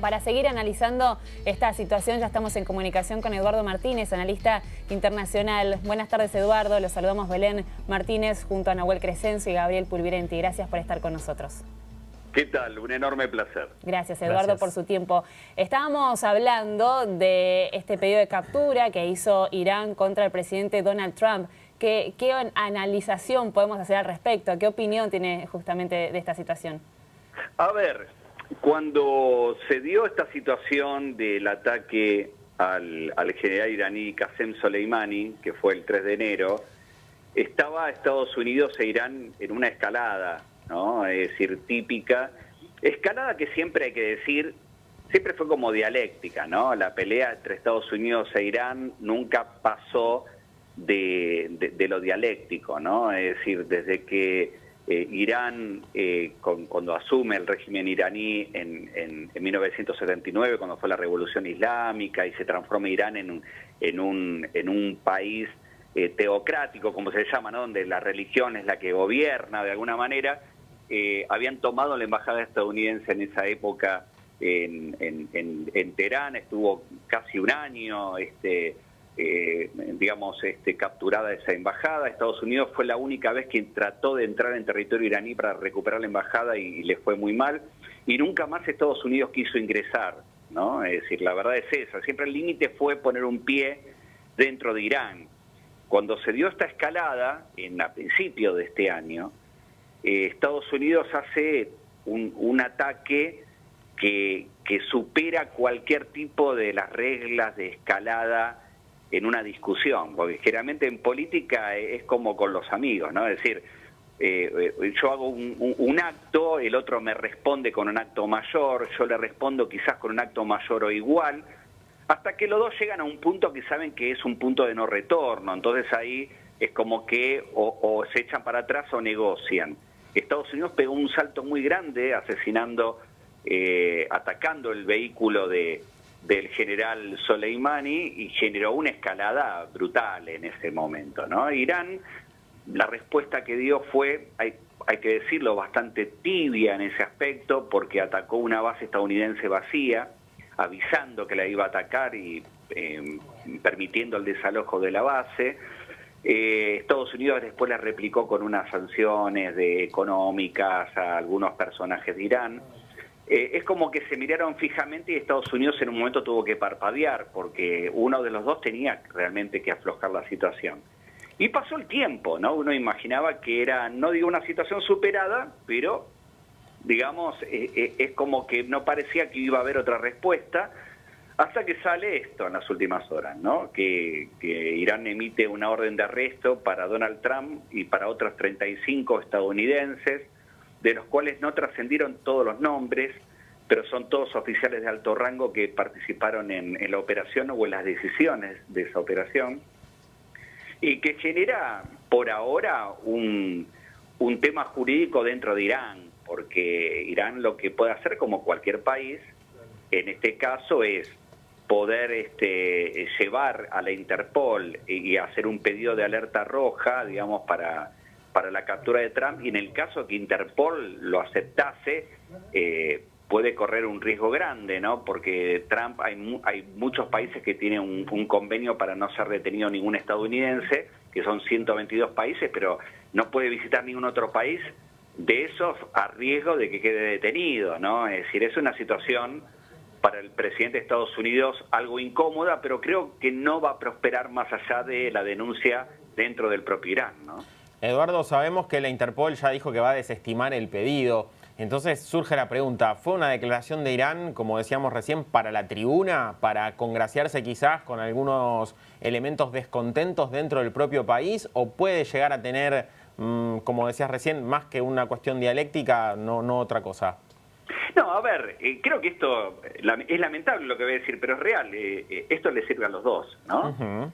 Para seguir analizando esta situación ya estamos en comunicación con Eduardo Martínez, analista internacional. Buenas tardes, Eduardo. Los saludamos Belén Martínez junto a Nahuel Crescencio y Gabriel Pulvirenti. Gracias por estar con nosotros. ¿Qué tal? Un enorme placer. Gracias, Eduardo, por su tiempo. Estábamos hablando de este pedido de captura que hizo Irán contra el presidente Donald Trump. ¿Qué analización podemos hacer al respecto? ¿Qué opinión tiene justamente de esta situación? A ver, cuando se dio esta situación del ataque al general iraní Qasem Soleimani, que fue el 3 de enero, estaba Estados Unidos e Irán en una escalada, ¿no? Es decir, típica. Escalada que siempre hay que decir, siempre fue como dialéctica, ¿no? La pelea entre Estados Unidos e Irán nunca pasó de lo dialéctico, ¿no? Es decir, desde que Irán, cuando asume el régimen iraní en 1979, cuando fue la Revolución Islámica y se transforma Irán en un país teocrático, como se llama, ¿no? Donde la religión es la que gobierna de alguna manera, habían tomado la embajada estadounidense en esa época en Teherán, estuvo casi un año, capturada esa embajada. Estados Unidos fue la única vez que trató de entrar en territorio iraní para recuperar la embajada y le fue muy mal, y nunca más Estados Unidos quiso ingresar, ¿no? Es decir, la verdad es esa, siempre el límite fue poner un pie dentro de Irán. Cuando se dio esta escalada, a principio de este año, Estados Unidos hace un ataque que supera cualquier tipo de las reglas de escalada en una discusión, porque generalmente en política es como con los amigos, ¿no? Es decir, yo hago un acto, el otro me responde con un acto mayor, yo le respondo quizás con un acto mayor o igual, hasta que los dos llegan a un punto que saben que es un punto de no retorno. Entonces ahí es como que o se echan para atrás o negocian. Estados Unidos pegó un salto muy grande atacando el vehículo del general Soleimani y generó una escalada brutal en ese momento, ¿no? Irán, la respuesta que dio fue, hay que decirlo, bastante tibia en ese aspecto, porque atacó una base estadounidense vacía, avisando que la iba a atacar y permitiendo el desalojo de la base. Estados Unidos después la replicó con unas sanciones económicas a algunos personajes de Irán. Es como que se miraron fijamente y Estados Unidos en un momento tuvo que parpadear porque uno de los dos tenía realmente que aflojar la situación. Y pasó el tiempo, ¿no? Uno imaginaba que era, no digo una situación superada, pero digamos, es como que no parecía que iba a haber otra respuesta, hasta que sale esto en las últimas horas, ¿no? Que Irán emite una orden de arresto para Donald Trump y para otros 35 estadounidenses, de los cuales no trascendieron todos los nombres, pero son todos oficiales de alto rango que participaron en la operación o en las decisiones de esa operación, y que genera por ahora un tema jurídico dentro de Irán, porque Irán lo que puede hacer, como cualquier país, en este caso es poder llevar a la Interpol y hacer un pedido de alerta roja, digamos, para la captura de Trump, y en el caso que Interpol lo aceptase, puede correr un riesgo grande, ¿no? Porque Trump, hay muchos países que tienen un convenio para no ser detenido ningún estadounidense, que son 122 países, pero no puede visitar ningún otro país de esos a riesgo de que quede detenido, ¿no? Es decir, es una situación para el presidente de Estados Unidos algo incómoda, pero creo que no va a prosperar más allá de la denuncia dentro del propio Irán, ¿no? Eduardo, sabemos que la Interpol ya dijo que va a desestimar el pedido. Entonces surge la pregunta, ¿fue una declaración de Irán, como decíamos recién, para la tribuna, para congraciarse quizás con algunos elementos descontentos dentro del propio país, o puede llegar a tener, como decías recién, más que una cuestión dialéctica, no otra cosa? No, a ver, creo que esto es lamentable lo que voy a decir, pero es real. Esto le sirve a los dos, ¿no?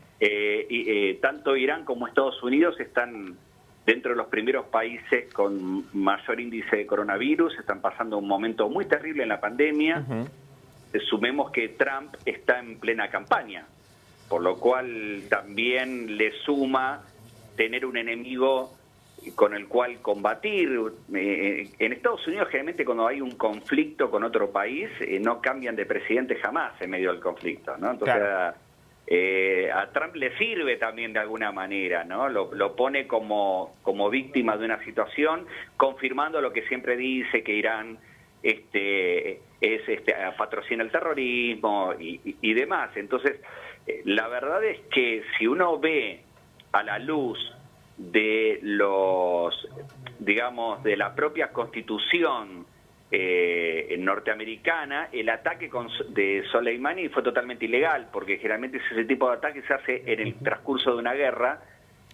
Tanto Irán como Estados Unidos están dentro de los primeros países con mayor índice de coronavirus, están pasando un momento muy terrible en la pandemia. Sumemos que Trump está en plena campaña, por lo cual también le suma tener un enemigo con el cual combatir. En Estados Unidos generalmente cuando hay un conflicto con otro país no cambian de presidente jamás en medio del conflicto, ¿no? Entonces claro. A Trump le sirve también de alguna manera, ¿no? Lo pone como víctima de una situación, confirmando lo que siempre dice, que Irán patrocina el terrorismo y demás. Entonces, la verdad es que si uno ve a la luz de de la propia Constitución norteamericana, el ataque de Soleimani fue totalmente ilegal, porque generalmente ese tipo de ataque se hace en el transcurso de una guerra,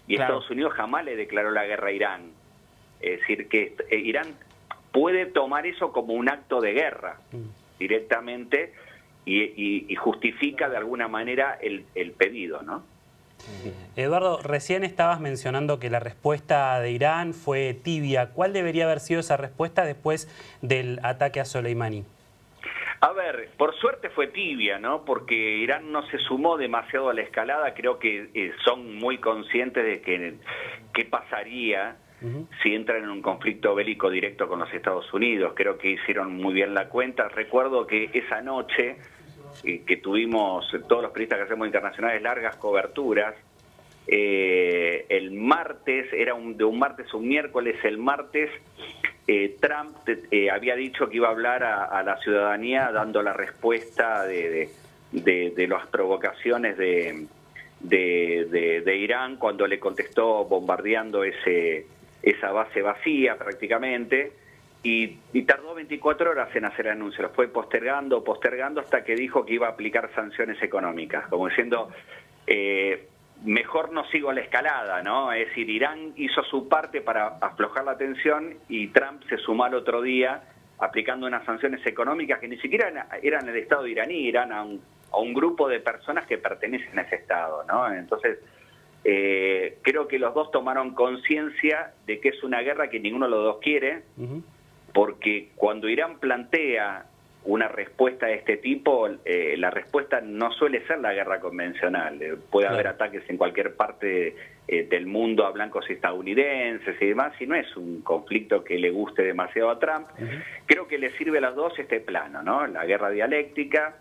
y claro. Estados Unidos jamás le declaró la guerra a Irán. Es decir, que Irán puede tomar eso como un acto de guerra directamente y justifica de alguna manera el pedido, ¿no? Eduardo, recién estabas mencionando que la respuesta de Irán fue tibia. ¿Cuál debería haber sido esa respuesta después del ataque a Soleimani? A ver, por suerte fue tibia, ¿no? Porque Irán no se sumó demasiado a la escalada. Creo que son muy conscientes de qué pasaría si entran en un conflicto bélico directo con los Estados Unidos. Creo que hicieron muy bien la cuenta. Recuerdo que esa noche que tuvimos todos los periodistas que hacemos internacionales largas coberturas, el martes, era de un martes a un miércoles, el martes Trump había dicho que iba a hablar a la ciudadanía dando la respuesta de las provocaciones de Irán cuando le contestó bombardeando esa base vacía prácticamente. Y tardó 24 horas en hacer el anuncio, lo fue postergando hasta que dijo que iba a aplicar sanciones económicas, como diciendo, mejor no sigo la escalada, ¿no? Es decir, Irán hizo su parte para aflojar la tensión y Trump se sumó al otro día aplicando unas sanciones económicas que ni siquiera eran el Estado iraní, eran a un grupo de personas que pertenecen a ese Estado, ¿no? Entonces, creo que los dos tomaron conciencia de que es una guerra que ninguno de los dos quiere, porque cuando Irán plantea una respuesta de este tipo, la respuesta no suele ser la guerra convencional. Puede haber ataques en cualquier parte del mundo a blancos estadounidenses y demás, y no es un conflicto que le guste demasiado a Trump. Creo que le sirve a los dos este plano, ¿no? La guerra dialéctica,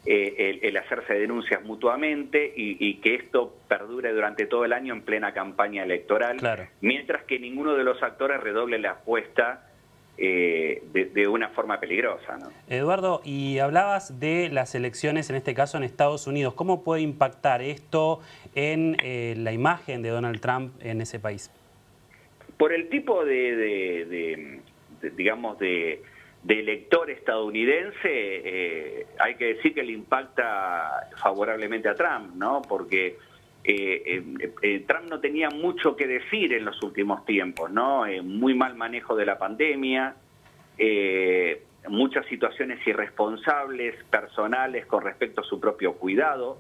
el hacerse denuncias mutuamente y que esto perdure durante todo el año en plena campaña electoral, mientras que ninguno de los actores redoble la apuesta de una forma peligrosa, ¿no? Eduardo, y hablabas de las elecciones, en este caso en Estados Unidos. ¿Cómo puede impactar esto en la imagen de Donald Trump en ese país? Por el tipo de elector estadounidense, hay que decir que le impacta favorablemente a Trump, ¿no? Porque Trump no tenía mucho que decir en los últimos tiempos, ¿no? Muy mal manejo de la pandemia, muchas situaciones irresponsables, personales con respecto a su propio cuidado,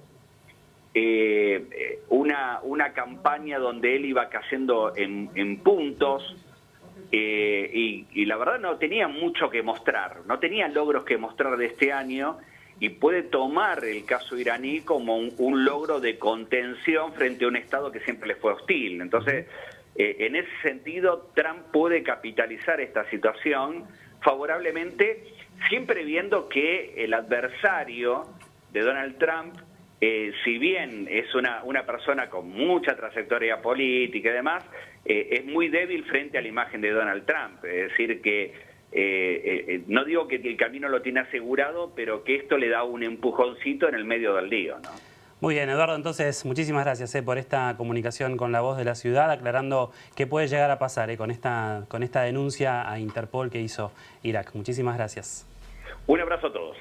una campaña donde él iba cayendo en puntos, y la verdad no tenía mucho que mostrar, no tenía logros que mostrar de este año, y puede tomar el caso iraní como un logro de contención frente a un Estado que siempre le fue hostil. Entonces, en ese sentido, Trump puede capitalizar esta situación favorablemente, siempre viendo que el adversario de Donald Trump, si bien es una persona con mucha trayectoria política y demás, es muy débil frente a la imagen de Donald Trump. Es decir, que no digo que el camino lo tiene asegurado, pero que esto le da un empujoncito en el medio del lío, ¿no? Muy bien, Eduardo, entonces muchísimas gracias por esta comunicación con La Voz de la Ciudad, aclarando qué puede llegar a pasar con esta denuncia a Interpol que hizo Irak. Muchísimas gracias. Un abrazo a todos.